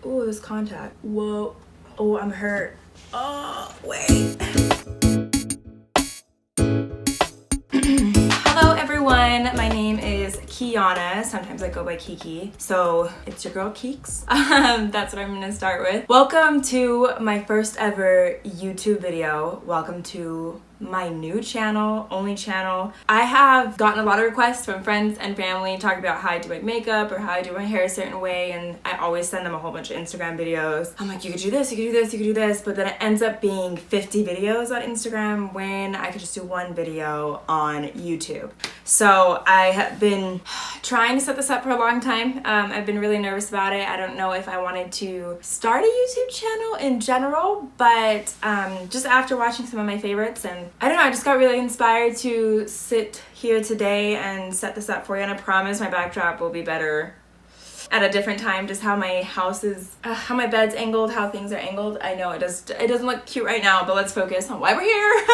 Oh, this contact. Whoa. Oh, I'm hurt. Oh, wait. Hello everyone, my name is Kiana. Sometimes I go by Kiki. So it's your girl Keeks. That's what I'm gonna start with. Welcome to my first ever YouTube video. Welcome to my new channel, only channel. I have gotten a lot of requests from friends and family talking about how I do my makeup or how I do my hair a certain way, and I always send them a whole bunch of Instagram videos. I'm like, you could do this, you could do this, you could do this, but then it ends up being 50 videos on Instagram when I could just do one video on YouTube. So I have been trying to set this up for a long time. I've been really nervous about it. I don't know if I wanted to start a YouTube channel in general, but just after watching some of my favorites, and I don't know, I just got really inspired to sit here today and set this up for you, and I promise my backdrop will be better at a different time. Just how my house is, how my bed's angled, how things are angled. I know it doesn't look cute right now, but let's focus on why we're here,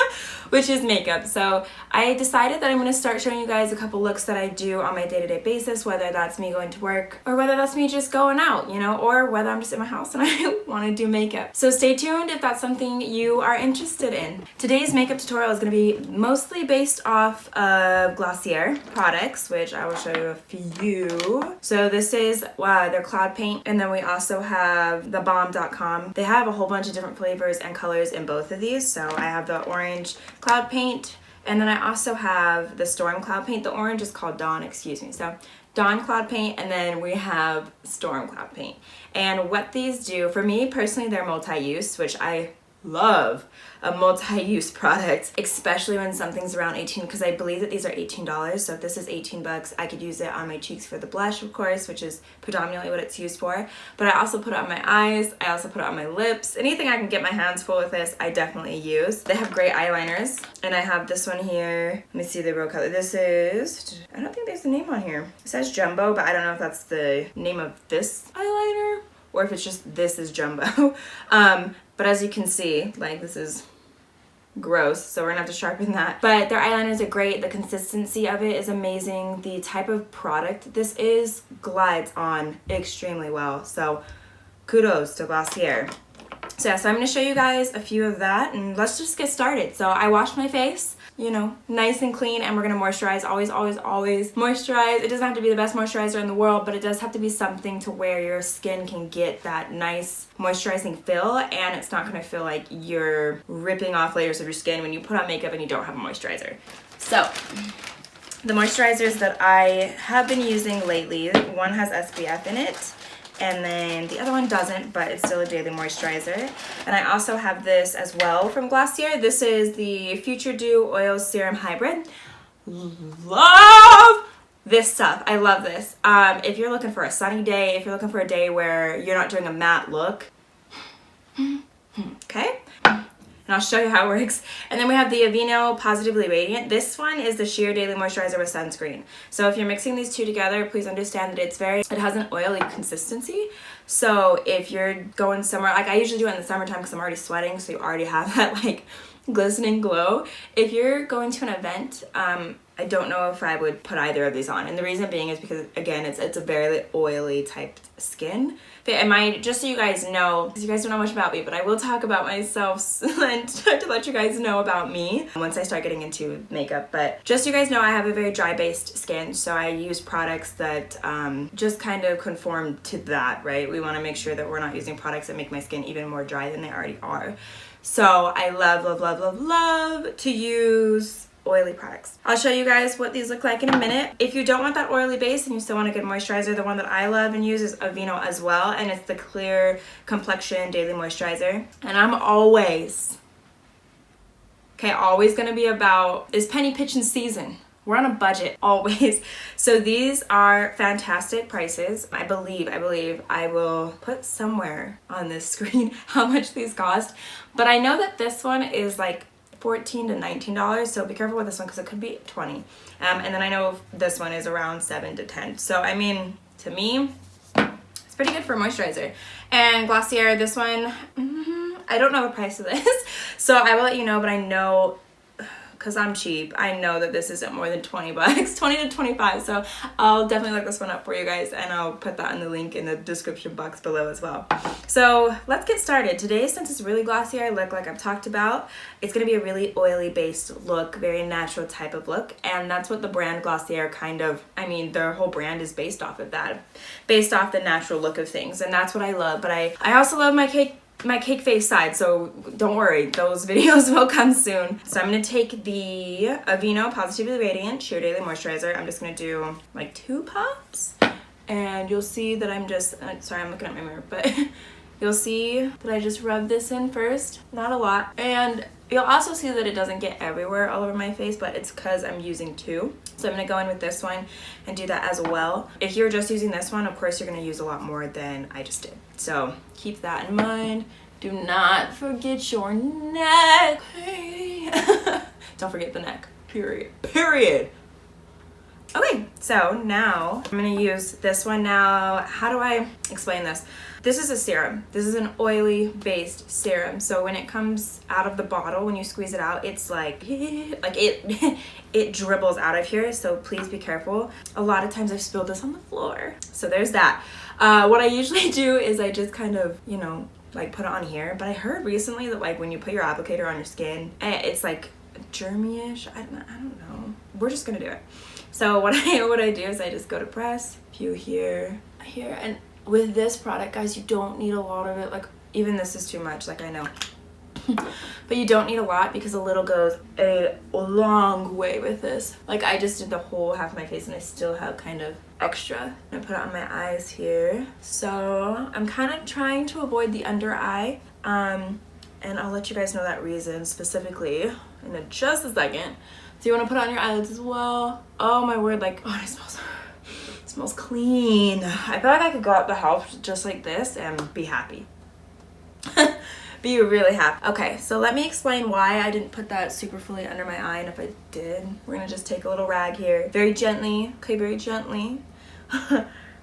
which is makeup. So I decided that I'm going to start showing you guys a couple looks that I do on my day-to-day basis, whether that's me going to work or whether that's me just going out, you know, or whether I'm just in my house and I want to do makeup. So stay tuned if that's something you are interested in. Today's makeup tutorial is going to be mostly based off of Glossier products, which I will show you a few. So this is their cloud paint, and then we also have the bomb.com. They have a whole bunch of different flavors and colors in both of these. So I have the orange cloud paint, and then I also have the storm cloud paint. The orange is called Dawn, excuse me. So Dawn cloud paint, and then we have storm cloud paint. And what these do, for me personally, they're multi-use, which I love a multi-use product, especially when something's around 18, because I believe that these are $18. So if this is 18 bucks, I could use it on my cheeks for the blush, of course, which is predominantly what it's used for. But I also put it on my eyes. I also put it on my lips. Anything I can get my hands full with this, I definitely use. They have great eyeliners, and I have this one here. Let me see the real color. This is, I don't think there's the name on here. It says Jumbo, but I don't know if that's the name of this eyeliner or if it's just this is Jumbo. But as you can see, like, this is gross, so we're gonna have to sharpen that. But their eyeliners are great. The consistency of it is amazing. The type of product this is glides on extremely well. So kudos to Glossier. So yeah, so I'm gonna show you guys a few of that, and let's just get started. So I washed my face, you know, nice and clean, and we're gonna moisturize. Always, always, always moisturize. It doesn't have to be the best moisturizer in the world, but it does have to be something to where your skin can get that nice moisturizing feel, and it's not gonna feel like you're ripping off layers of your skin when you put on makeup and you don't have a moisturizer. So the moisturizers that I have been using lately, one has SPF in it, and then the other one doesn't, but it's still a daily moisturizer. And I also have this as well from Glossier. This is the Future Dew Oil Serum Hybrid. Love this stuff. I love this. If you're looking for a sunny day, if you're looking for a day where you're not doing a matte look, okay? And I'll show you how it works. And then we have the Aveeno Positively Radiant. This one is the sheer daily moisturizer with sunscreen. So if you're mixing these two together, please understand that it has an oily consistency. So if you're going somewhere, like I usually do it in the summertime because I'm already sweating, so you already have that like glistening glow. If you're going to an event, I don't know if I would put either of these on. And the reason being is because, again, it's a very oily type skin. But just so you guys know, because you guys don't know much about me, but I will talk about myself and to let you guys know about me once I start getting into makeup. But just so you guys know, I have a very dry-based skin, so I use products that just kind of conform to that, right? We want to make sure that we're not using products that make my skin even more dry than they already are. So I love, love, love, love, love to use oily products. I'll show you guys what these look like in a minute. If you don't want that oily base and you still want a good moisturizer, the one that I love and use is Aveeno as well, and it's the Clear Complexion Daily Moisturizer. And I'm always gonna be about, it's penny pinching season. We're on a budget, always. So these are fantastic prices. I believe I will put somewhere on this screen how much these cost. But I know that this one is like $14 to $19, so be careful with this one because it could be $20. And then I know this one is around $7 to $10. So I mean, to me, it's pretty good for a moisturizer. And Glossier, this one, I don't know the price of this, so I will let you know, but I know because I'm cheap. I know that this isn't more than 20 bucks, 20 to 25. So I'll definitely look this one up for you guys, and I'll put that in the link in the description box below as well. So let's get started. Today, since it's really Glossier look, like I've talked about, it's going to be a really oily based look, very natural type of look. And that's what the brand Glossier kind of, I mean, their whole brand is based off of that, based off the natural look of things. And that's what I love. But I also love my cake face side, so don't worry, those videos will come soon. So I'm going to take the Aveeno Positively Radiant Sheer Daily Moisturizer. I'm just going to do like 2 pops, and you'll see that I'm just, sorry, I'm looking at my mirror, but you'll see that I just rub this in first, not a lot. And you'll also see that it doesn't get everywhere all over my face, but it's because I'm using 2. So I'm going to go in with this one and do that as well. If you're just using this one, of course you're going to use a lot more than I just did. So keep that in mind. Do not forget your neck. Don't forget the neck. Period. Okay, so now I'm going to use this one now. How do I explain this? This is a serum. This is an oily based serum. So when it comes out of the bottle, when you squeeze it out, it's like it dribbles out of here. So please be careful. A lot of times I've spilled this on the floor. So there's that. What I usually do is I just kind of, you know, like put it on here. But I heard recently that like when you put your applicator on your skin, it's like germy-ish. I don't know. We're just gonna do it. So what I do is I just go to press, few here, and with this product, guys, you don't need a lot of it. Like, even this is too much, like I know. But you don't need a lot because a little goes a long way with this. Like, I just did the whole half of my face and I still have kind of extra. I put it on my eyes here. So I'm kind of trying to avoid the under eye. And I'll let you guys know that reason specifically in just a second. So you want to put it on your eyelids as well. Oh my word, like, oh, it smells clean. I feel like I could go out the house just like this and be happy. Be really happy. Okay, so let me explain why I didn't put that super fully under my eye, and if I did, we're gonna just take a little rag here. Very gently, okay, very gently.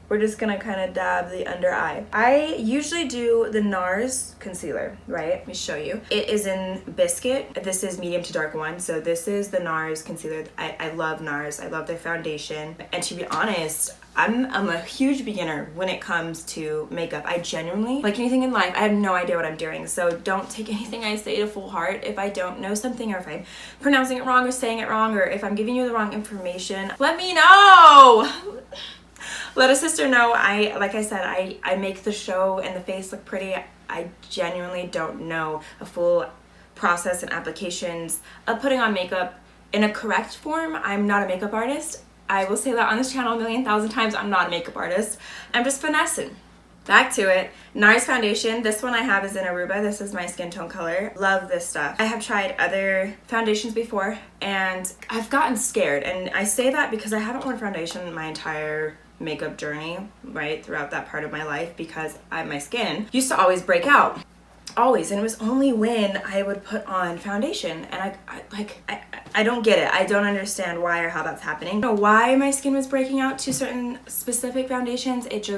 We're just gonna kind of dab the under eye. I usually do the NARS concealer, right? Let me show you. It is in Biscuit. This is medium to dark one. So this is the NARS concealer. I love NARS. I love their foundation. And to be honest, I'm a huge beginner when it comes to makeup. I genuinely, like anything in life, I have no idea what I'm doing. So don't take anything I say to full heart. If I don't know something, or if I'm pronouncing it wrong or saying it wrong, or if I'm giving you the wrong information, let me know. Let a sister know. Like I said, I make the show and the face look pretty. I genuinely don't know a full process and applications of putting on makeup in a correct form. I'm not a makeup artist. I will say that on this channel 1,000,000 times. I'm not a makeup artist. I'm just finessing. Back to it. NARS foundation. This one I have is in Aruba. This is my skin tone color. Love this stuff. I have tried other foundations before and I've gotten scared. And I say that because I haven't worn foundation my entire makeup journey, right, throughout that part of my life, because my skin used to always break out. Always. And it was only when I would put on foundation, and I don't get it. I don't understand why or how that's happening. I don't know why my skin was breaking out to certain specific foundations. It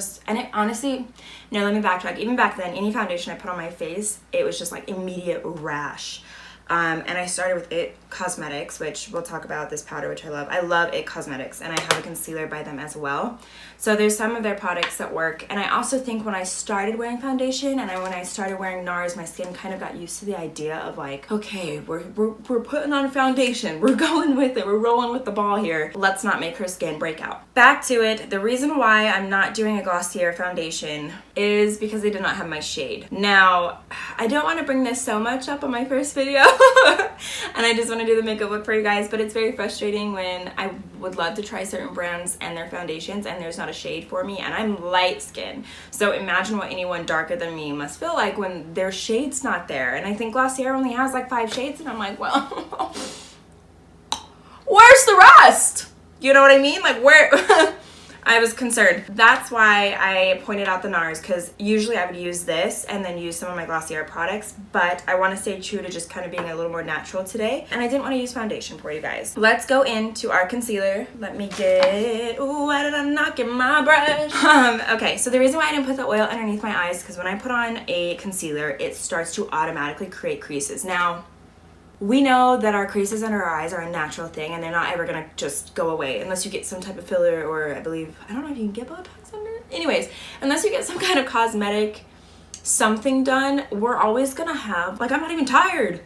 honestly, no, let me backtrack. Even back then, any foundation I put on my face, it was just like immediate rash. And I started with IT Cosmetics, which we'll talk about, this powder, which I love. I love IT Cosmetics, and I have a concealer by them as well. So there's some of their products that work. And I also think when I started wearing foundation and when I started wearing NARS, my skin kind of got used to the idea of like, okay, we're putting on a foundation. We're going with it. We're rolling with the ball here. Let's not make her skin break out. Back to it. The reason why I'm not doing a Glossier foundation is because they did not have my shade. Now, I don't want to bring this so much up on my first video. And I just want to do the makeup look for you guys, but it's very frustrating when I would love to try certain brands and their foundations and there's not a shade for me, and I'm light skinned. So imagine what anyone darker than me must feel like when their shade's not there. And I think Glossier only has like 5 shades, and I'm like, well, where's the rest? You know what I mean? Like, where? I was concerned. That's why I pointed out the NARS, because usually I would use this and then use some of my Glossier products, but I want to stay true to just kind of being a little more natural today, and I didn't want to use foundation for you guys. Let's go into our concealer. Let me get, ooh, why did I not get my brush? Okay, so the reason why I didn't put the oil underneath my eyes, because when I put on a concealer, it starts to automatically create creases. Now, we know that our creases under our eyes are a natural thing and they're not ever gonna just go away unless you get some type of filler, or I don't know if you can get Botox under it. Anyways, unless you get some kind of cosmetic something done, we're always gonna have, like, I'm not even tired,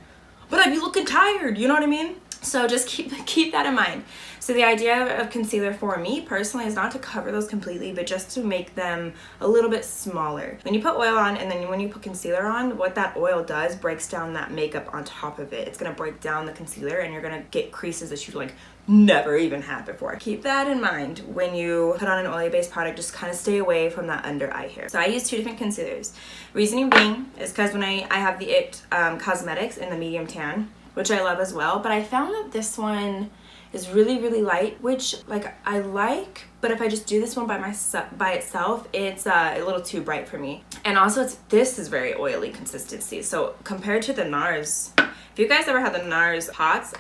but I'd be looking tired, you know what I mean? So just keep that in mind. So the idea of concealer for me personally is not to cover those completely, but just to make them a little bit smaller. When you put oil on and then when you put concealer on, what that oil does breaks down that makeup on top of it. It's gonna break down the concealer and you're gonna get creases that you like never even had before. Keep that in mind when you put on an oily based product. Just kind of stay away from that under eye hair. So I use 2 different concealers. Reasoning being is because when I have the IT Cosmetics in the medium tan, which I love as well, but I found that this one is really light, which like I like, but if I just do this one by itself, it's a little too bright for me. And also this is very oily consistency. So compared to the NARS, if you guys ever had the NARS pots,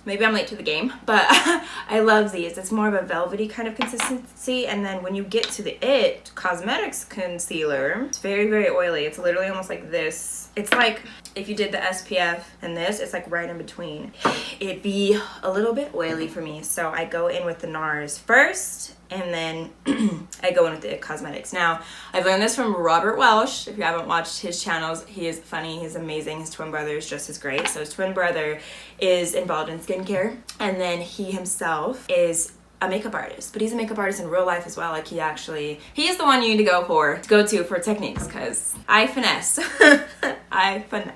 maybe I'm late to the game, but I love these. It's more of a velvety kind of consistency. And then when you get to the IT Cosmetics concealer, it's very oily. It's literally almost like this. It's like if you did the SPF and this, it's like right in between. It'd be a little bit oily for me. So I go in with the NARS first, and then I go in with the IT Cosmetics. Now, I've learned this from Robert Welsh. If you haven't watched his channels, he is funny, he's amazing. His twin brother is just as great. So his twin brother is involved in skincare, and then he himself is a makeup artist, but he's a makeup artist in real life as well. Like he is the one you need to go to for techniques, because I finesse. I finesse.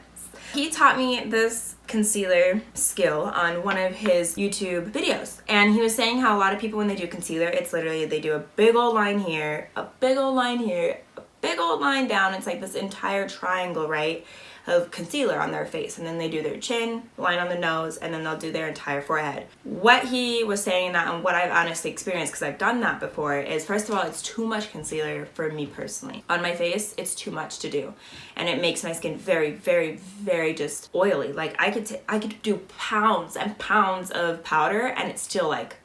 He taught me this concealer skill on one of his YouTube videos, and he was saying how a lot of people when they do concealer, it's literally they do a big old line here, a big old line here, a big old line down. It's like this entire triangle, right, of concealer on their face, and then they do their chin, line on the nose, and then they'll do their entire forehead. What he was saying that, and what I've honestly experienced because I've done that before, is first of all, it's too much concealer for me personally. On my face, it's too much to do, and it makes my skin very just oily. Like I could do pounds and pounds of powder and it's still like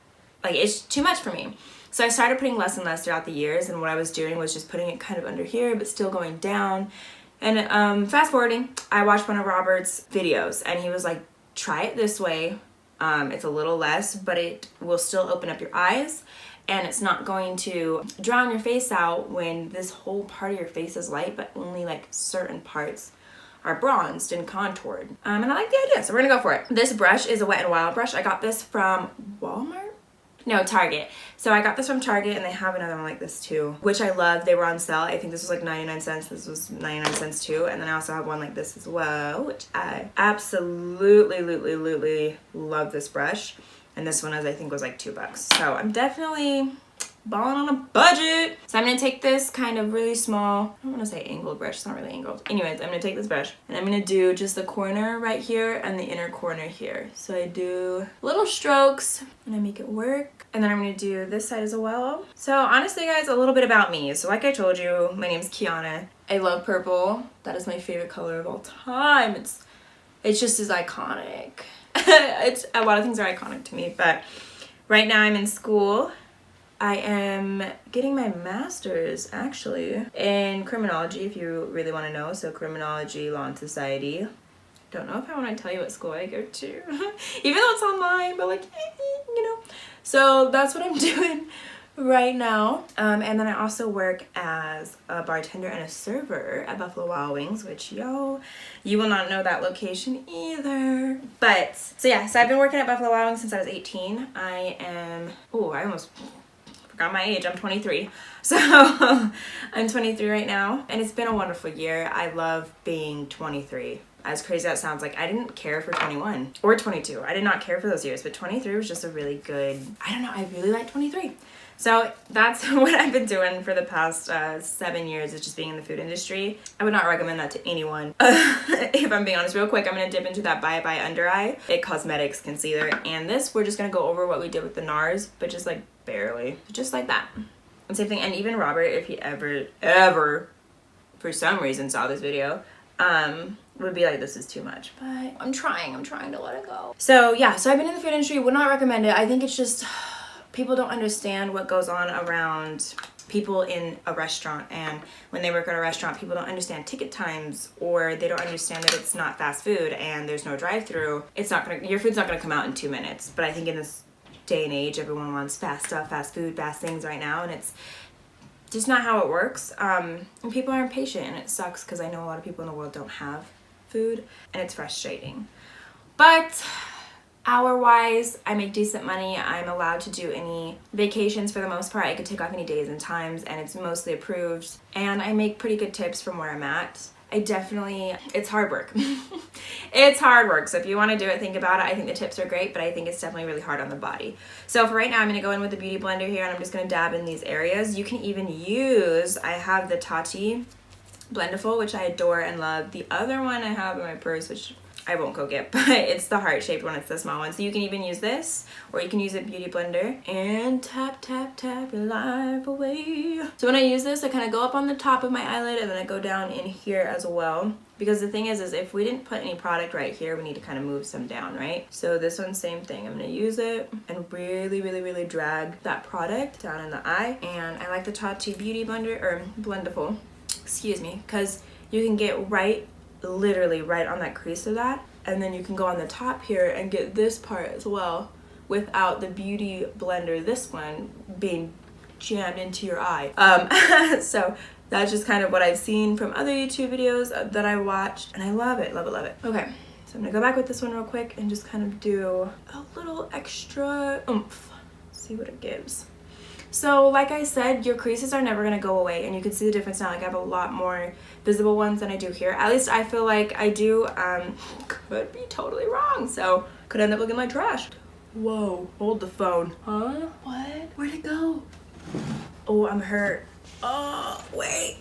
it's too much for me. So I started putting less and less throughout the years, and what I was doing was just putting it kind of under here but still going down. And fast forwarding, I watched one of Robert's videos and he was like, try it this way. It's a little less, but it will still open up your eyes, and it's not going to drown your face out when this whole part of your face is light, but only like certain parts are bronzed and contoured. And I like the idea, so we're gonna go for it. This brush is a Wet n Wild brush. I got this from Walmart? No, Target. So I got this from Target, and they have another one like this too, which I love. They were on sale. I think this was like 99 cents. This was 99 cents too. And then I also have one like this as well, which I absolutely love this brush. And this one I think was like $2. So I'm definitely balling on a budget. So I'm gonna take this kind of really small, I don't want to say angled brush, it's not really angled. Anyways, I'm gonna take this brush and I'm gonna do just the corner right here and the inner corner here. So I do little strokes and I make it work. And then I'm gonna do this side as well. So honestly guys, a little bit about me. So like I told you, my name's Kiana. I love purple. That is my favorite color of all time. It's just as iconic. It's a lot of things are iconic to me, but right now I'm in school. I am getting my master's actually in criminology, if you really want to know. So criminology, law and society. Don't know if I want to tell you what school I go to, even though it's online, but like, you know. So that's what I'm doing right now. And then I also work as a bartender and a server at Buffalo Wild Wings, which you will not know that location either. But so yeah, so I've been working at Buffalo Wild Wings since I was 18. I almost forgot my age. I'm 23. So I'm 23 right now, and it's been a wonderful year. I love being 23. As crazy as that sounds, like I didn't care for 21 or 22. I did not care for those years, but 23 was just a really good, I don't know, I really like 23. So that's what I've been doing for the past 7 years, is just being in the food industry. I would not recommend that to anyone. If I'm being honest, real quick, I'm gonna dip into that Bye Bye Under Eye IT Cosmetics concealer, and this we're just gonna go over what we did with the NARS, but just like barely, just like that. And same thing, and even Robert, if he ever for some reason saw this video, would be like, this is too much, but I'm trying to let it go. So yeah, so I've been in the food industry, would not recommend it. I think it's just, people don't understand what goes on around people in a restaurant, and when they work at a restaurant, people don't understand ticket times, or they don't understand that it's not fast food and there's no drive-through. Your food's not gonna come out in 2 minutes. But I think in this day and age, everyone wants fast stuff, fast food, fast things right now, and it's just not how it works. And people are impatient, and it sucks because I know a lot of people in the world don't have food, and it's frustrating. But hour-wise, I make decent money. I'm allowed to do any vacations for the most part. I could take off any days and times, and it's mostly approved. And I make pretty good tips from where I'm at. It's hard work. It's hard work. So if you want to do it, think about it. I think the tips are great, but I think it's definitely really hard on the body. So for right now, I'm going to go in with the Beauty Blender here, and I'm just going to dab in these areas. You can even use, I have the Tati Blendiful, which I adore and love. The other one I have in my purse, which I won't go get, but it's the heart-shaped one. It's the small one. So you can even use this, or you can use a Beauty Blender and tap, tap, tap your life away. So when I use this, I kind of go up on the top of my eyelid, and then I go down in here as well. Because the thing is if we didn't put any product right here, we need to kind of move some down, right? So this one, same thing. I'm going to use it and really, really, really drag that product down in the eye. And I like the Tati Beauty Blender, or Blendiful, excuse me, because you can get literally right on that crease of that, and then you can go on the top here and get this part as well without the Beauty Blender, this one, being jammed into your eye. So that's just kind of what I've seen from other YouTube videos that I watched, and I love it, love it, love it. Okay, so I'm gonna go back with this one real quick and just kind of do a little extra oomph, see what it gives. So like I said, your creases are never going to go away, and you can see the difference now. Like I have a lot more visible ones than I do here. At least I feel like I do. Could be totally wrong, so could end up looking like trash. Whoa, hold the phone. Huh? What? Where'd it go? Oh, I'm hurt. Oh, wait.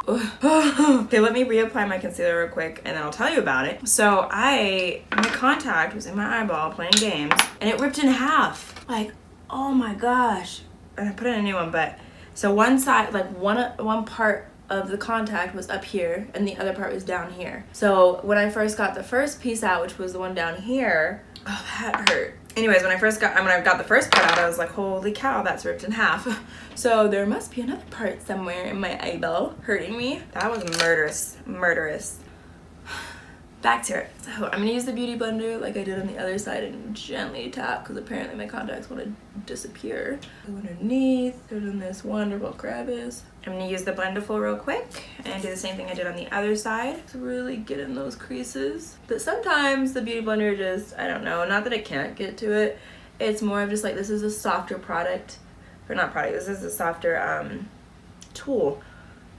Okay, let me reapply my concealer real quick, and then I'll tell you about it. So my contact was in my eyeball playing games, and it ripped in half. Like, oh my gosh. And I put in a new one, but so one side, like one part of the contact was up here and the other part was down here. So when I first got the first piece out, which was the one down here, oh, that hurt. Anyways, when I got the first part out, I was like, holy cow, that's ripped in half. So there must be another part somewhere in my eyeball hurting me. That was murderous. Back to it. So I'm gonna use the Beauty Blender like I did on the other side and gently tap, because apparently my contacts want to disappear. Go underneath, there's in this wonderful crevice. I'm gonna use the Blendiful real quick and do the same thing I did on the other side to really get in those creases. But sometimes the Beauty Blender just, I don't know, not that I can't get to it. It's more of just like, this is a softer product, or not product, this is a softer tool,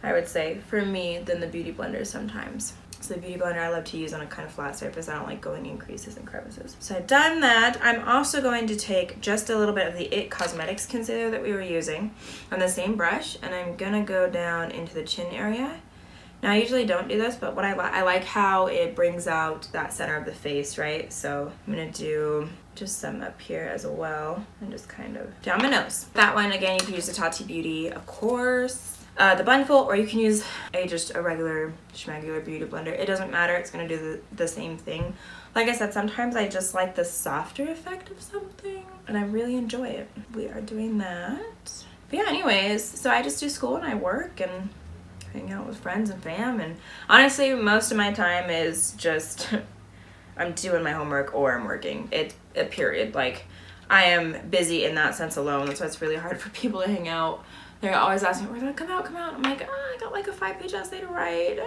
I would say, for me than the Beauty Blender sometimes. So the Beauty Blender I love to use on a kind of flat surface. I don't like going in creases and crevices. So I've done that. I'm also going to take just a little bit of the IT Cosmetics concealer that we were using on the same brush, and I'm gonna go down into the chin area. Now I usually don't do this, but what I like how it brings out that center of the face, right? So I'm gonna do just some up here as well, and just kind of down my nose. That one, again, you can use the Tati Beauty, of course. The Blendiful, or you can use just a regular schmegular Beauty Blender. It doesn't matter, it's gonna do the same thing. Like I said, sometimes I just like the softer effect of something, and I really enjoy it. We are doing that. But yeah, anyways, so I just do school and I work and hang out with friends and fam, and honestly, most of my time is just I'm doing my homework or I'm working. It's a period. Like, I am busy in that sense alone. That's why it's really hard for people to hang out. They're always asking, we're like, come out. I'm like, oh, I got like a 5-page essay to write.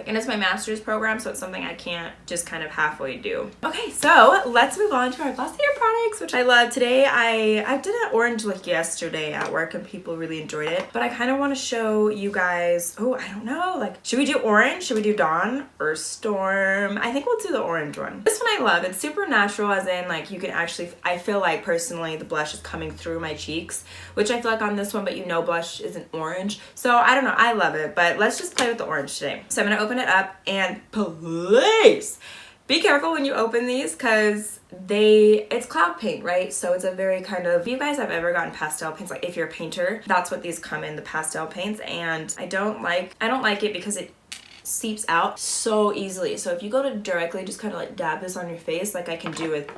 And it's my master's program, so it's something I can't just kind of halfway do. Okay, so let's move on to our Glossier products, which I love. Today, I did an orange look yesterday at work, and people really enjoyed it. But I kind of want to show you guys, oh, I don't know, like, should we do orange? Should we do dawn or storm? I think we'll do the orange one. This one I love. It's super natural, as in, like, you can actually, I feel like, personally, the blush is coming through my cheeks, which I feel like on this one, but you know blush isn't orange. So, I don't know. I love it, but let's just play with the orange today. So, I'm going to open it up, and please be careful when you open these, because it's cloud paint, right? So it's a very kind of, if you guys have ever gotten pastel paints, like if you're a painter, that's what these come in, the pastel paints, and I don't like it because it seeps out so easily. So if you go to directly just kind of like dab this on your face, like I can do with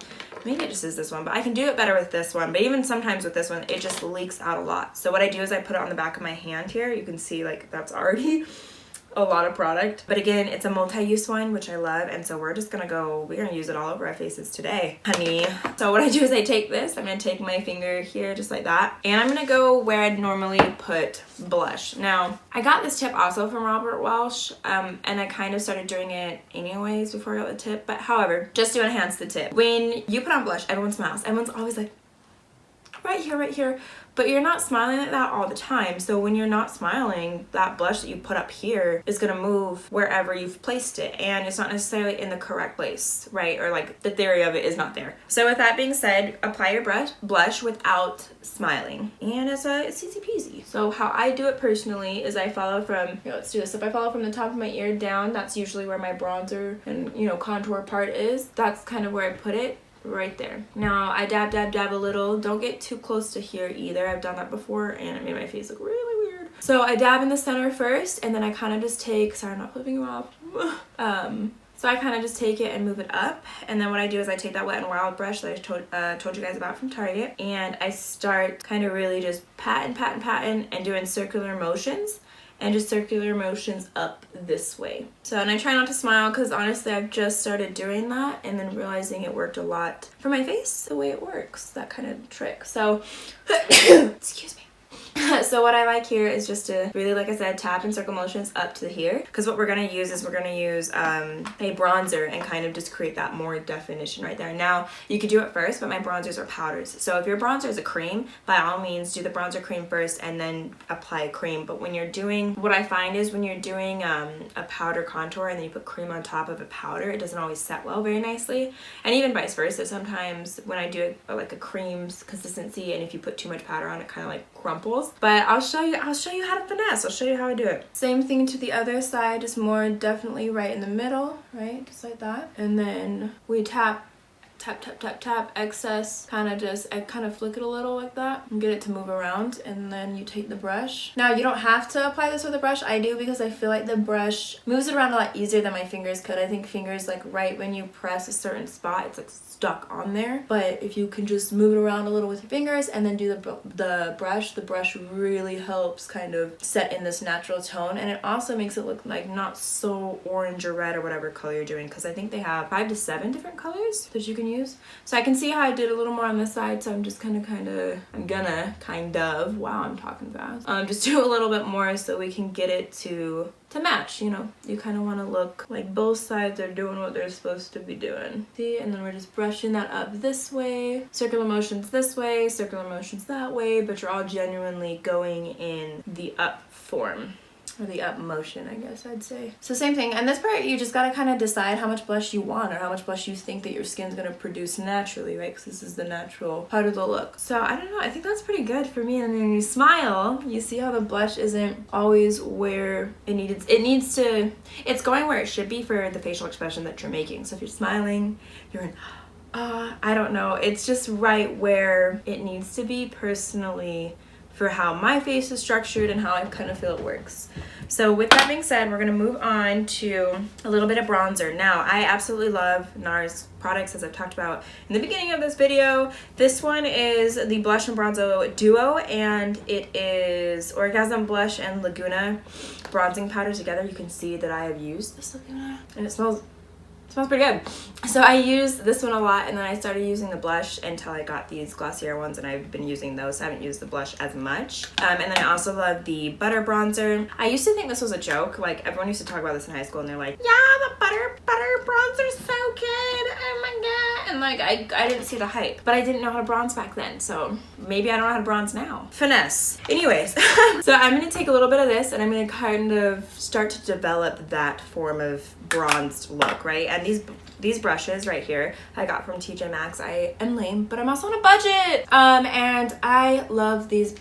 maybe it just is this one, but I can do it better with this one. But even sometimes with this one, it just leaks out a lot. So what I do is I put it on the back of my hand here. You can see like that's already a lot of product. But again, it's a multi-use one, which I love. And so we're gonna use it all over our faces today, honey. So what I do is I take this, I'm gonna take my finger here just like that. And I'm gonna go where I'd normally put blush. Now, I got this tip also from Robert Welsh. And I kind of started doing it anyways before I got the tip. But however, just to enhance the tip, when you put on blush, everyone smiles. Everyone's always like, right here, right here. But you're not smiling like that all the time. So when you're not smiling, that blush that you put up here is gonna move wherever you've placed it. And it's not necessarily in the correct place, right? Or like the theory of it is not there. So with that being said, apply your blush without smiling. And it's easy peasy. So how I do it personally is I follow from, here, let's do this. If I follow from the top of my ear down, that's usually where my bronzer and, you know, contour part is. That's kind of where I put it. Right there. Now I dab a little. Don't get too close to here either. I've done that before and it made my face look really weird. So I dab in the center first and then I kind of just take, sorry I'm not flipping you off. So I kind of just take it and move it up, and then what I do is I take that Wet n Wild brush that I told you guys about from Target, and I start kind of really just patting and doing circular motions. And just circular motions up this way. So, and I try not to smile because honestly I've just started doing that and then realizing it worked a lot for my face the way it works, that kind of trick. So, excuse me. So what I like here is just to really, like I said, tap in circle motions up to here, because what we're going to use is we're going to use a bronzer and kind of just create that more definition right there. Now you could do it first, but my bronzers are powders, so if your bronzer is a cream, by all means do the bronzer cream first and then apply a cream. But when you're doing, what I find is when you're doing a powder contour and then you put cream on top of a powder, it doesn't always set well very nicely, and even vice versa. Sometimes when I do like a cream's consistency and if you put too much powder on it, kind of like crumples. But I'll show you how to finesse. I'll show you how I do it. Same thing to the other side, just more definitely right in the middle, right? Just like that. And then we tap excess, kind of flick it a little like that and get it to move around, and then you take the brush. Now you don't have to apply this with a brush. I do because I feel like the brush moves it around a lot easier than my fingers could. I think fingers, like right when you press a certain spot, it's like stuck on there. But if you can just move it around a little with your fingers and then do the brush really helps kind of set in this natural tone, and it also makes it look like not so orange or red or whatever color you're doing, because I think they have 5 to 7 different colors that you can use. So I can see how I did a little more on this side, so I'm just gonna kind of, wow, I'm talking fast, just do a little bit more so we can get it to match. You know, you kind of want to look like both sides are doing what they're supposed to be doing. See, and then we're just brushing that up this way, circular motions this way, circular motions that way, but you're all genuinely going in the up form. Or the up motion, I guess I'd say. So same thing, and this part you just gotta kind of decide how much blush you want or how much blush you think that your skin's gonna produce naturally, right? Because this is the natural part of the look. So I don't know, I think that's pretty good for me. And then you smile, you see how the blush isn't always where it needs to, it's going where it should be for the facial expression that you're making. So if you're smiling, you're in, I don't know, it's just right where it needs to be personally for how my face is structured and how I kind of feel it works. So with that being said, we're gonna move on to a little bit of bronzer. Now, I absolutely love NARS products, as I've talked about in the beginning of this video. This one is the Blush and Bronzo Duo, and it is Orgasm Blush and Laguna bronzing powder together. You can see that I have used this Laguna, and it smells pretty good. So I used this one a lot, and then I started using the blush until I got these Glossier ones, and I've been using those. I haven't used the blush as much. And then I also love the butter bronzer. I used to think this was a joke. Like, everyone used to talk about this in high school, and they're like, yeah, the butter bronzer's so good, oh my god. And like, I didn't see the hype, but I didn't know how to bronze back then, so maybe I don't know how to bronze now. Finesse. Anyways, so I'm gonna take a little bit of this, and I'm gonna kind of start to develop that form of bronzed look, right? And these brushes right here I got from TJ Maxx. I am lame, but I'm also on a budget. And I love these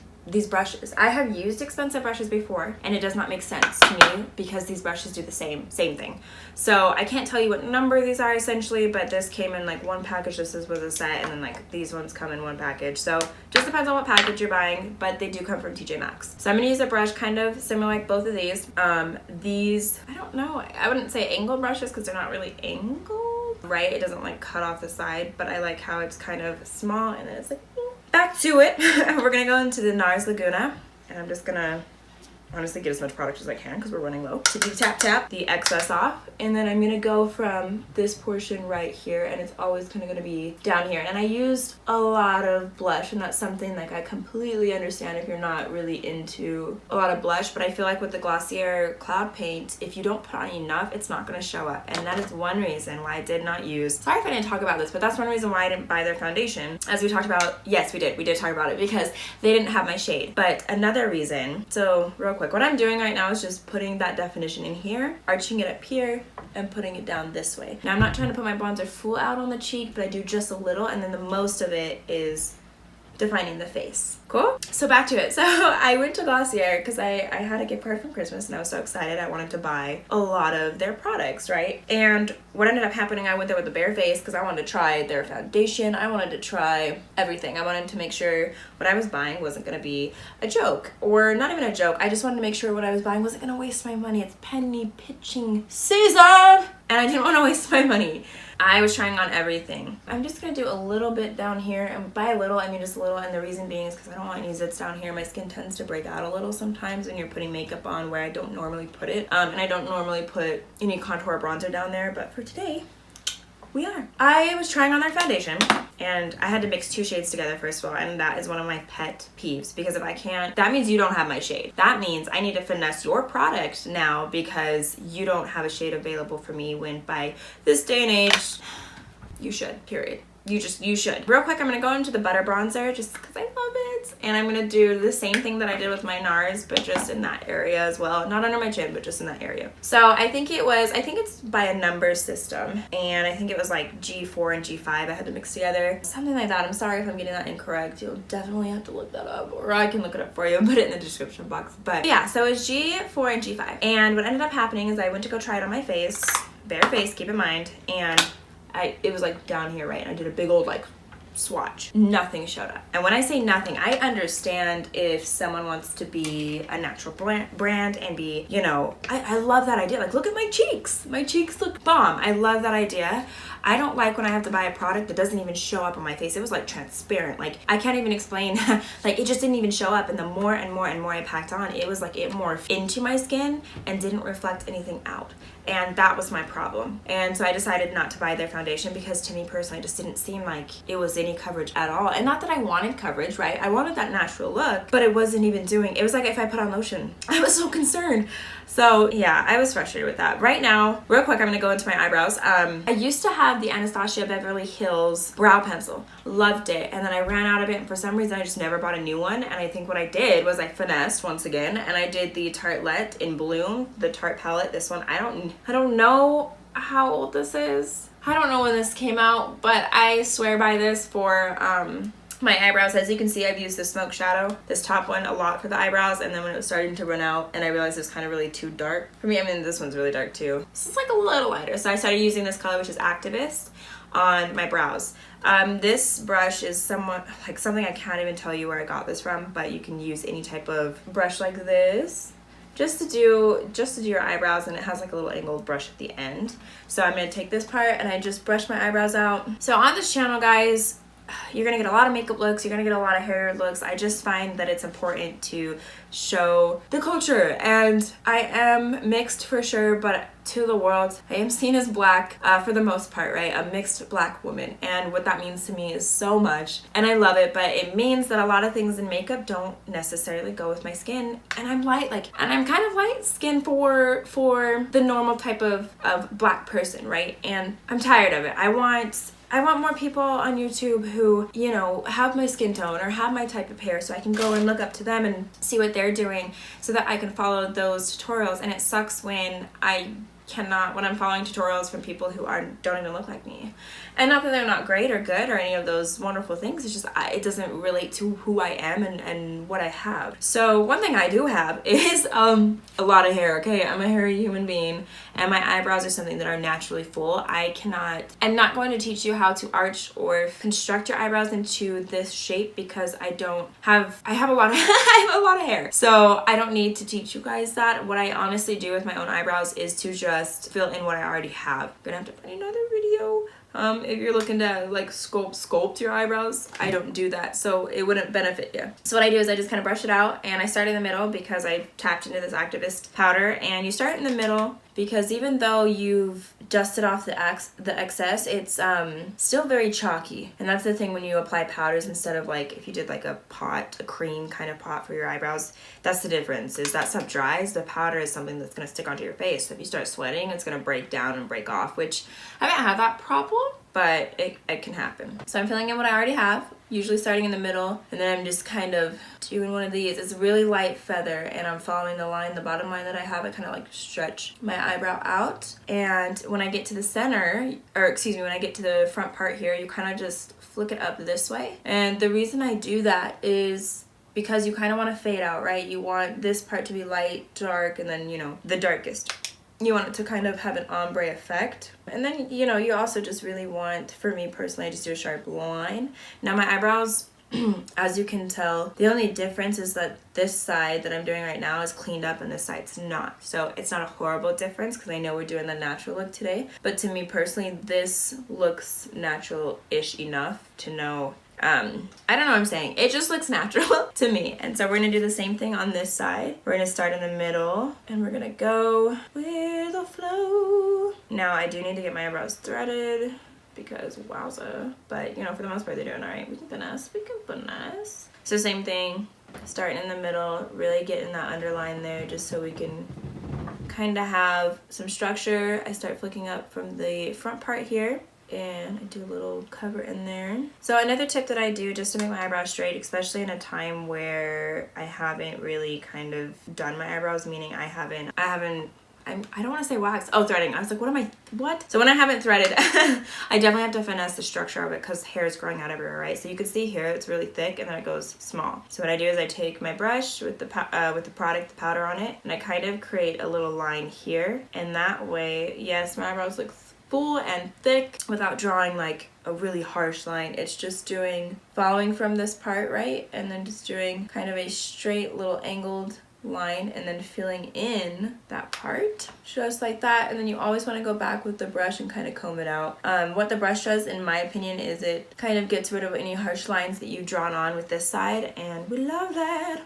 brushes. I have used expensive brushes before, and it does not make sense to me because these brushes do the same thing. So I can't tell you what number these are essentially, but this came in like one package. This was a set, and then like these ones come in one package. So just depends on what package you're buying, but they do come from TJ Maxx. So I'm gonna use a brush kind of similar like both of these. These, I don't know, I wouldn't say angled brushes because they're not really angled. right? It doesn't like cut off the side, but I like how it's kind of small and then it's like, back to it. We're gonna go into the NARS Laguna, and I'm just gonna honestly get as much product as I can because we're running low. Tippy tap tap the excess off, and then I'm gonna go from this portion right here, and it's always kind of gonna be down here. And I used a lot of blush, and that's something like I completely understand if you're not really into a lot of blush, but I feel like with the Glossier Cloud Paint, if you don't put on enough, it's not gonna show up. And that is one reason why I did not use, sorry if I didn't talk about this, but that's one reason why I didn't buy their foundation. As we talked about, yes, we did talk about it because they didn't have my shade. But another reason, so real quick, what I'm doing right now is just putting that definition in here, arching it up here, and putting it down this way. Now I'm not trying to put my bronzer full out on the cheek, but I do just a little, and then the most of it is defining the face. Cool? So back to it. So I went to Glossier because I had a gift card from Christmas and I was so excited. I wanted to buy a lot of their products, right? And what ended up happening, I went there with a bare face because I wanted to try their foundation. I wanted to try everything. I wanted to make sure what I was buying wasn't going to be a joke, or not even a joke. I just wanted to make sure what I was buying wasn't going to waste my money. It's penny pitching season, and I didn't want to waste my money. I was trying on everything. I'm just gonna do a little bit down here, and by a little I mean just a little, and the reason being is because I don't want any zits down here. My skin tends to break out a little sometimes when you're putting makeup on where I don't normally put it, and I don't normally put any contour or bronzer down there, but for today we are. I was trying on their foundation, and I had to mix two shades together first of all, and that is one of my pet peeves, because if I can't, that means you don't have my shade. That means I need to finesse your product now because you don't have a shade available for me, when by this day and age, you should, period. You should. Real quick, I'm gonna go into the butter bronzer just because I love it. And I'm gonna do the same thing that I did with my NARS, but just in that area as well. Not under my chin, but just in that area. So I think it's by a number system. And I think it was like G4 and G5 I had to mix together. Something like that. I'm sorry if I'm getting that incorrect. You'll definitely have to look that up, or I can look it up for you and put it in the description box. But yeah, so it was G4 and G5. And what ended up happening is I went to go try it on my face, bare face, keep in mind, and it was like down here, right? And I did a big old like swatch. Nothing showed up. And when I say nothing, I understand if someone wants to be a natural brand and be, you know, I love that idea. Like, look at my cheeks. My cheeks look bomb. I love that idea. I don't like when I have to buy a product that doesn't even show up on my face. It was like transparent. Like, I can't even explain. Like, it just didn't even show up. And the more and more and more I packed on, it was like it morphed into my skin and didn't reflect anything out. And that was my problem. And so I decided not to buy their foundation because to me personally, it just didn't seem like it was any coverage at all. And not that I wanted coverage, right? I wanted that natural look, but it wasn't even doing, it was like if I put on lotion. I was so concerned. So yeah, I was frustrated with that. Right now, real quick, I'm gonna go into my eyebrows. I used to have the Anastasia Beverly Hills brow pencil. Loved it. And then I ran out of it, and for some reason I just never bought a new one. And I think what I did was I finessed once again, and I did the Tartelette in Bloom, the Tarte palette. This one, I don't know how old this is. I don't know when this came out, but I swear by this for my eyebrows. As you can see, I've used the Smoke Shadow, this top one, a lot for the eyebrows, and then when it was starting to run out and I realized it was kind of really too dark for me, I mean, this one's really dark too. This is like a little lighter, so I started using this color, which is Activist, on my brows. This brush is somewhat like something I can't even tell you where I got this from, but you can use any type of brush like this just to do your eyebrows, and it has like a little angled brush at the end. So I'm gonna take this part and I just brush my eyebrows out. So on this channel, guys, you're gonna get a lot of makeup looks, you're gonna get a lot of hair looks. I just find that it's important to show the culture, and I am mixed for sure, but to the world, I am seen as black for the most part, right? A mixed black woman, and what that means to me is so much, and I love it, but it means that a lot of things in makeup don't necessarily go with my skin, and I'm light, and I'm kind of light skin for the normal type of black person, right? And I'm tired of it. I want more people on YouTube who, you know, have my skin tone or have my type of hair, so I can go and look up to them and see what they're doing so that I can follow those tutorials. And it sucks when I'm following tutorials from people who don't even look like me. And not that they're not great or good or any of those wonderful things, it's just it doesn't relate to who I am and what I have. So one thing I do have is a lot of hair, okay? I'm a hairy human being, and my eyebrows are something that are naturally full. I'm not going to teach you how to arch or construct your eyebrows into this shape because I have a lot of I have a lot of hair. So I don't need to teach you guys that. What I honestly do with my own eyebrows is to just just fill in what I already have. I'm gonna have to find another video. If you're looking to like sculpt your eyebrows, I don't do that, so it wouldn't benefit you. So what I do is I just kind of brush it out, and I start in the middle because I tapped into this activist powder. And you start in the middle because even though you've dusted off the excess, it's still very chalky. And that's the thing when you apply powders instead of like if you did like a cream kind of pot for your eyebrows. That's the difference, is that stuff dries. The powder is something that's gonna stick onto your face. So if you start sweating, it's gonna break down and break off, which I haven't had that problem, but it can happen. So I'm filling in what I already have, usually starting in the middle, and then I'm just kind of doing one of these. It's a really light feather, and I'm following the line, the bottom line that I have. I kind of like stretch my eyebrow out, and when I get to the center, or excuse me, when I get to the front part here, you kind of just flick it up this way. And the reason I do that is because you kind of want to fade out, right? You want this part to be light, dark, and then, you know, the darkest. You want it to kind of have an ombre effect. And then, you know, you also just really want, for me personally, I just do a sharp line. Now my eyebrows, as you can tell, the only difference is that this side that I'm doing right now is cleaned up and this side's not. So it's not a horrible difference because I know we're doing the natural look today. But to me personally, this looks natural-ish enough to know, I don't know what I'm saying. It just looks natural to me. And so we're gonna do the same thing on this side. We're gonna start in the middle and we're gonna go with the flow. Now I do need to get my eyebrows threaded because wowza. But you know, for the most part they're doing all right. We can finesse. So same thing, starting in the middle, really getting that underline there just so we can kind of have some structure. I start flicking up from the front part here, and I do a little cover in there. So another tip that I do just to make my eyebrows straight, especially in a time where I haven't really kind of done my eyebrows, meaning I don't want to say wax. Oh, threading. I was like, what? So when I haven't threaded, I definitely have to finesse the structure of it because hair is growing out everywhere, right? So you can see here, it's really thick and then it goes small. So what I do is I take my brush with the powder on it, and I kind of create a little line here. And that way, yes, my eyebrows look full and thick without drawing like a really harsh line. It's just following from this part, right? And then just doing kind of a straight little angled line and then filling in that part just like that. And then you always want to go back with the brush and kind of comb it out. What the brush does, in my opinion, is it kind of gets rid of any harsh lines that you've drawn on with this side, and we love that.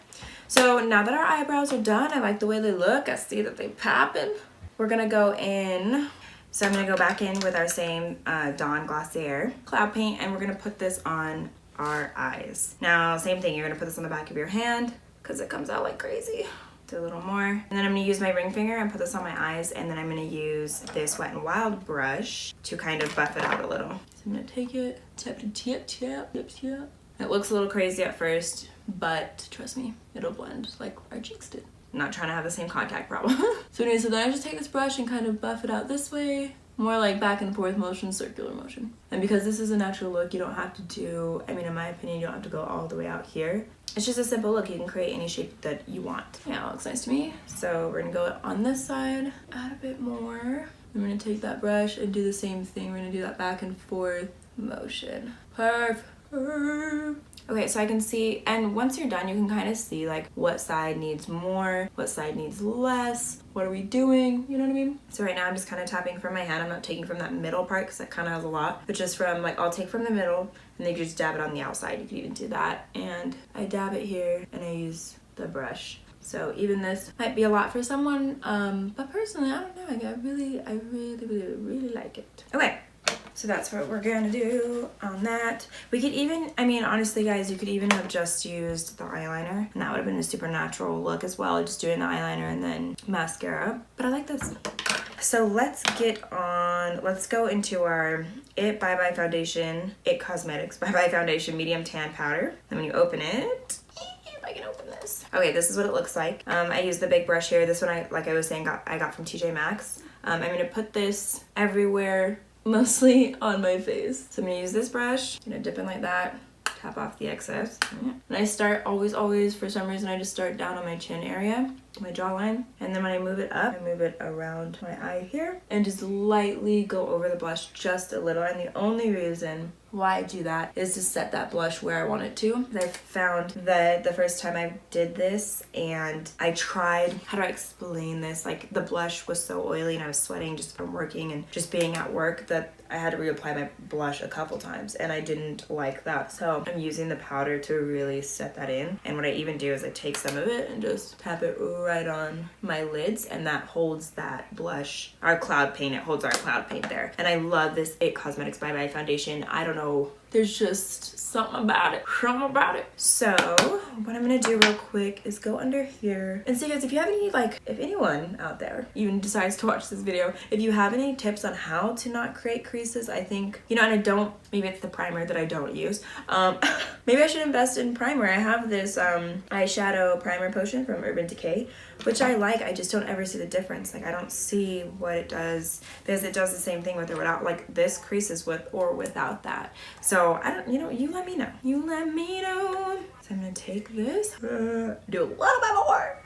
So now that our eyebrows are done, I like the way they look. I see that they popping. We're gonna go in. So I'm gonna go back in with our same Dawn Glossier cloud paint, and we're gonna put this on our eyes. Now, same thing, you're gonna put this on the back of your hand because it comes out like crazy. Do a little more. And then I'm gonna use my ring finger and put this on my eyes, and then I'm gonna use this Wet n Wild brush to kind of buff it out a little. So I'm gonna take it, tap. It looks a little crazy at first, but trust me, it'll blend like our cheeks did. I'm not trying to have the same contact problem. So anyway, so then I just take this brush and kind of buff it out this way. More like back and forth motion, circular motion. And because this is a natural look, you don't have to do, I mean, in my opinion, you don't have to go all the way out here. It's just a simple look. You can create any shape that you want. Yeah, it looks nice to me. So we're gonna go on this side, add a bit more. I'm gonna take that brush and do the same thing. We're gonna do that back and forth motion. Perfect. Okay, so I can see, and once you're done, you can kind of see like what side needs more, what side needs less, what are we doing, you know what I mean? So right now I'm just kind of tapping from my hand. I'm not taking from that middle part because that kind of has a lot, but just from like, I'll take from the middle and then you just dab it on the outside. You can even do that. And I dab it here and I use the brush. So even this might be a lot for someone, but personally, I don't know, I really like it. Okay. So that's what we're gonna do on that. We could even, I mean, honestly guys, you could even have just used the eyeliner and that would have been a super natural look as well, just doing the eyeliner and then mascara. But I like this. So let's go into our It Bye Bye Foundation, It Cosmetics Bye Bye Foundation Medium Tan Powder. And when you open it, if I can open this. Okay, this is what it looks like. I use the big brush here. This one, like I was saying, I got from TJ Maxx. I'm gonna put this everywhere, mostly on my face. So I'm gonna use this brush, I'm gonna dip in like that, tap off the excess. And I start always, for some reason, I just start down on my chin area, my jawline. And then when I move it up, I move it around my eye here and just lightly go over the blush just a little. And the only reason why I do that is to set that blush where I want it to. I found that the first time I did this and I tried, how do I explain this? Like the blush was so oily and I was sweating just from working and just being at work that I had to reapply my blush a couple times and I didn't like that. So I'm using the powder to really set that in. And what I even do is I take some of it and just tap it right on my lids, and that holds that blush, our cloud paint, it holds our cloud paint there. And I love this IT Cosmetics Bye Bye foundation. I don't know, there's just something about it. So what I'm gonna do real quick is go under here and see, guys, if you have any, like, if anyone out there even decides to watch this video, if you have any tips on how to not create creases, I think, you know, and I don't, maybe it's the primer that I don't use. Maybe I should invest in primer. I have this eyeshadow primer potion from Urban Decay, which I like. I just don't ever see the difference. Like, I don't see what it does, because it does the same thing with or without. Like, this creases with or without that. So I don't, you know, you let me know. You let me know. So I'm gonna take this, do a little bit more.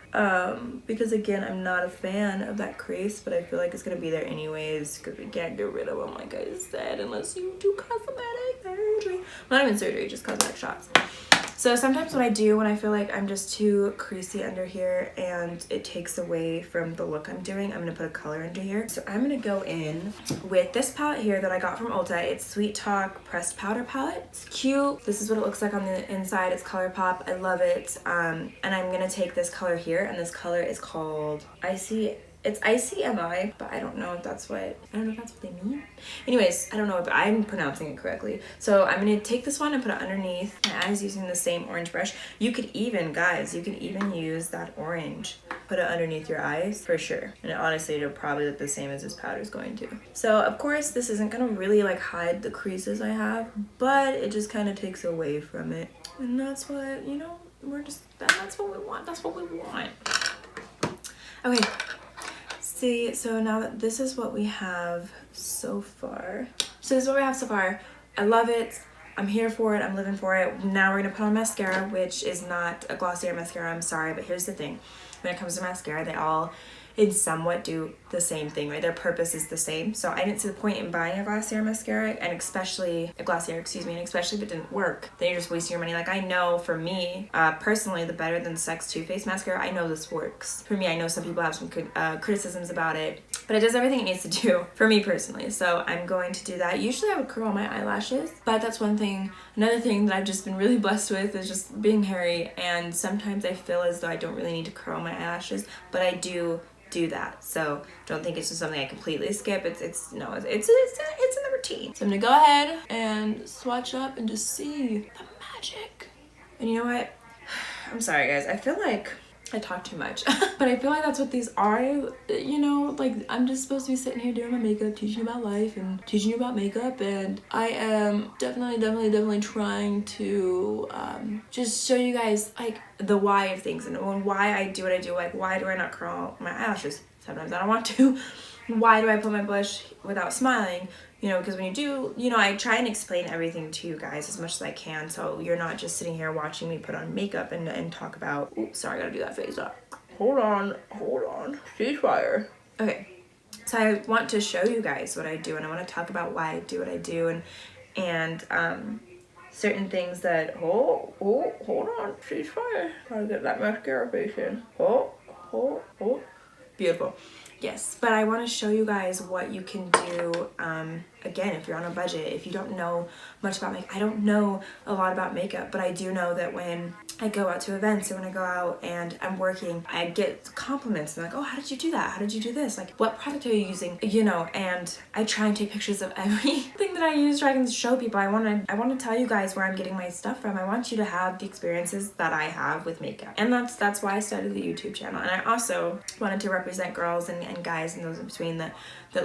Because again, I'm not a fan of that crease, but I feel like it's gonna be there anyways because we can't get rid of them, like I said, unless you do cosmetic surgery. Well, not even surgery, just cosmetic shots. So sometimes what I do when I feel like I'm just too creasy under here and it takes away from the look I'm doing, I'm gonna put a color under here. So I'm gonna go in with this palette here that I got from Ulta. It's Sweet Talk Pressed Powder Palette. It's cute. This is what it looks like on the inside. It's ColourPop. I love it. And I'm gonna take this color here, and this color is called It's ICMI, but I don't know if that's what they mean. Anyways, I don't know if I'm pronouncing it correctly. So I'm gonna take this one and put it underneath my eyes using the same orange brush. You could even, guys, you can even use that orange. Put it underneath your eyes for sure. And honestly, it'll probably look the same as this powder is going to. So of course, this isn't gonna really like hide the creases I have, but it just kind of takes away from it. And that's what, you know, that's what we want. That's what we want. Okay. See, so now that this is what we have so far. I love it. I'm here for it. I'm living for it. Now we're gonna put on mascara, which is not a Glossier mascara. I'm sorry, but here's the thing. When it comes to mascara, they all in somewhat do the same thing, right? Their purpose is the same. So I didn't see the point in buying a Glossier mascara, and especially if it didn't work, then you're just wasting your money. Like, I know for me, personally, the Better Than Sex Too Faced mascara, I know this works. For me, I know some people have some criticisms about it, but it does everything it needs to do for me personally. So I'm going to do that. Usually I would curl my eyelashes, but that's one thing. Another thing that I've just been really blessed with is just being hairy, and sometimes I feel as though I don't really need to curl my eyelashes, but I do that. So don't think it's just something I completely skip. It's in the routine. So I'm gonna go ahead and swatch up and just see the magic. And you know what? I'm sorry, guys. I feel like I talk too much, but I feel like that's what these are. You know, like, I'm just supposed to be sitting here doing my makeup, teaching you about life and teaching you about makeup, and I am definitely trying to just show you guys like the why of things and why I do what I do. Like, why do I not curl my eyelashes? Sometimes I don't want to. Why do I put my blush without smiling? You know, because when you do, you know, I try and explain everything to you guys as much as I can, so you're not just sitting here watching me put on makeup and talk about, oops, sorry, I gotta do that face up. Hold on, ceasefire. Okay, so I want to show you guys what I do, and I want to talk about why I do what I do, and certain things that, hold on, ceasefire. Gotta get that mascara face in. Beautiful. Yes, but I want to show you guys what you can do, again, if you're on a budget, if you don't know much about makeup. I don't know a lot about makeup, but I do know that when I go out to events and when I go out and I'm working, I get compliments. I'm like, oh, how did you do that? How did you do this? Like, what product are you using? You know, and I try and take pictures of everything that I use so I can show people. I want to tell you guys where I'm getting my stuff from. I want you to have the experiences that I have with makeup. And that's why I started the YouTube channel. And I also wanted to represent girls and guys and those in between that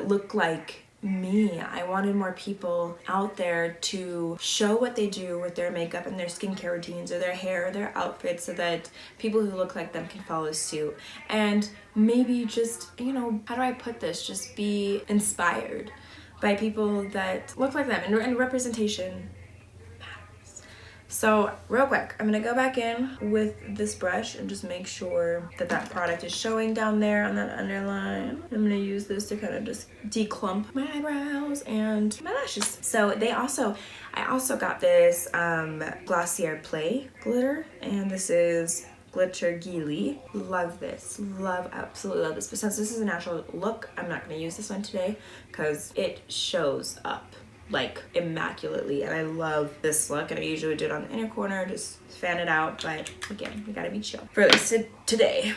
look like me. I wanted more people out there to show what they do with their makeup and their skincare routines or their hair or their outfits, so that people who look like them can follow suit. And maybe just, you know, how do I put this? Just be inspired by people that look like them. And representation matters. So real quick, I'm gonna go back in with this brush and just make sure that that product is showing down there on that underline. I'm gonna use this to kind of just declump my eyebrows and my lashes. So I also got this Glossier Play glitter, and this is Glitter Gili. Love this, absolutely love this. But since this is a natural look, I'm not gonna use this one today because it shows up like immaculately, and I love this look, and I usually do it on the inner corner, just fan it out, but again, we gotta be chill for at least today.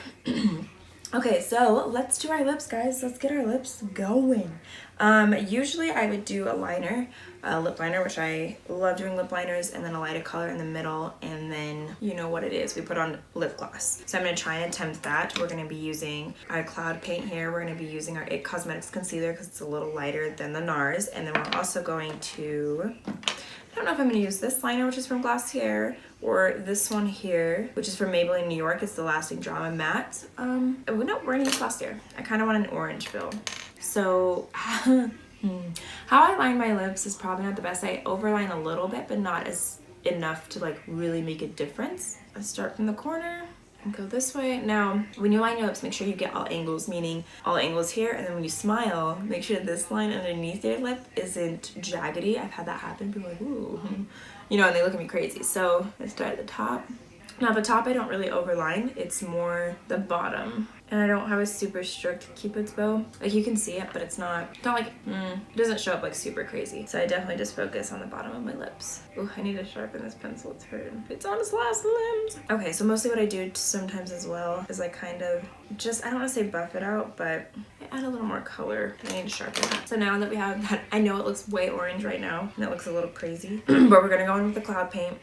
Okay, so let's do our lips, guys. Let's get our lips going. Usually I would do a liner, a lip liner, which I love doing lip liners, and then a lighter color in the middle, and then you know what it is, we put on lip gloss. So I'm gonna try and attempt that. We're gonna be using our cloud paint here. We're gonna be using our IT Cosmetics concealer because it's a little lighter than the NARS, and then we're also going to, I don't know if I'm gonna use this liner, which is from Glossier, or this one here, which is from Maybelline New York. It's the Lasting Drama Matte. No, we're gonna use Glossier. I kind of want an orange feel. So, how I line my lips is probably not the best. I overline a little bit, but not enough to like really make a difference. I start from the corner and go this way. Now, when you line your lips, make sure you get all angles, meaning all angles here, and then when you smile, make sure this line underneath your lip isn't jaggedy. I've had that happen. People are like, ooh, you know, and they look at me crazy. So I start at the top. Now the top I don't really overline, it's more the bottom. And I don't have a super strict Cupid's bow. Like you can see it, but it's not like, it doesn't show up like super crazy. So I definitely just focus on the bottom of my lips. Oh, I need to sharpen this pencil, it's hurting. It's on its last limbs. Okay, so mostly what I do sometimes as well is I kind of just, I don't want to say buff it out, but I add a little more color. I need to sharpen that. So now that we have that, I know it looks way orange right now, and it looks a little crazy, but we're gonna go in with the cloud paint.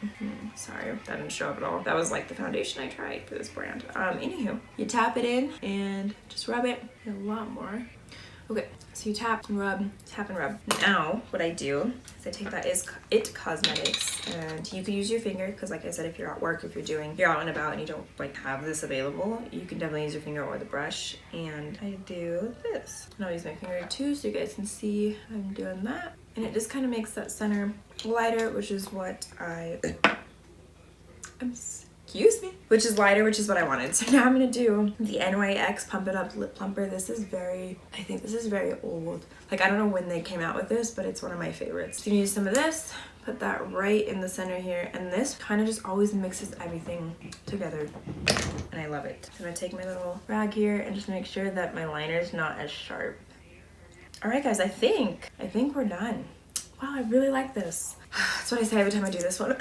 Sorry, that didn't show up at all. That was like the foundation I tried for this brand. Anywho, you tap it in and just rub it a lot more. Okay, so you tap and rub, tap and rub. Now, what I do is I take that IT Cosmetics, and you can use your finger, because like I said, if you're at work, if you're out and about and you don't like have this available, you can definitely use your finger or the brush, and I do this. And I'll use my finger too, so you guys can see I'm doing that. And it just kind of makes that center lighter, which is what excuse me, which is lighter, which is what I wanted. So now I'm gonna do the NYX Pump It Up Lip Plumper. This is I think this is very old. Like, I don't know when they came out with this, but it's one of my favorites. So you use some of this, put that right in the center here, and this kind of just always mixes everything together, and I love it. So I'm gonna take my little rag here and just make sure that my liner is not as sharp. All right, guys, I think we're done. Wow, I really like this. That's what I say every time I do this one.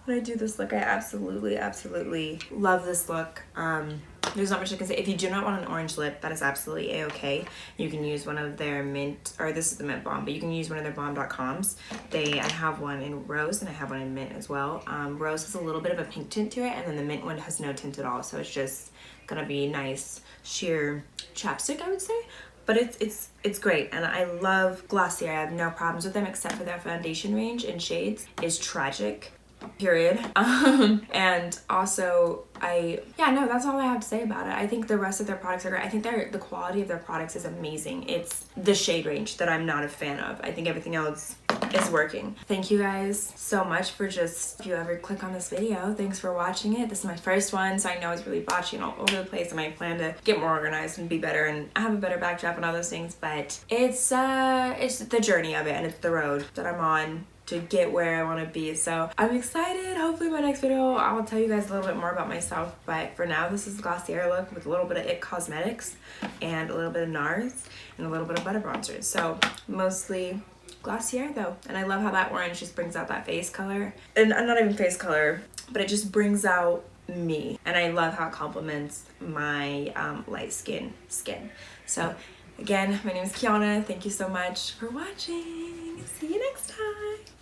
When I do this look, I absolutely love this look. There's not much I can say. If you do not want an orange lip, that is absolutely a-okay. You can use one of their mint, or this is the mint balm, but you can use one of their balm.coms. I have one in rose and I have one in mint as well. Rose has a little bit of a pink tint to it, and then the mint one has no tint at all, so it's just gonna be nice sheer chapstick, I would say. But it's great, and I love Glossier. I have no problems with them except for their foundation range in shades is tragic. Period. And also that's all I have to say about it. I think the rest of their products are great. I think the quality of their products is amazing. It's the shade range that I'm not a fan of. I think everything else is working. Thank you guys so much for if you ever click on this video, thanks for watching it. This is my first one, so I know it's really botchy and all over the place, and I plan to get more organized and be better and have a better backdrop and all those things, but it's the journey of it, and it's the road that I'm on to get where I want to be. So I'm excited. Hopefully my next video I'll tell you guys a little bit more about myself, but for now this is the Glossier look with a little bit of IT Cosmetics and a little bit of NARS and a little bit of butter bronzers. So mostly Glossier though, and I love how that orange just brings out that face color, and not even face color, but it just brings out me, and I love how it complements my light skin. So again, my name is Kiana. Thank you so much for watching. See you next time.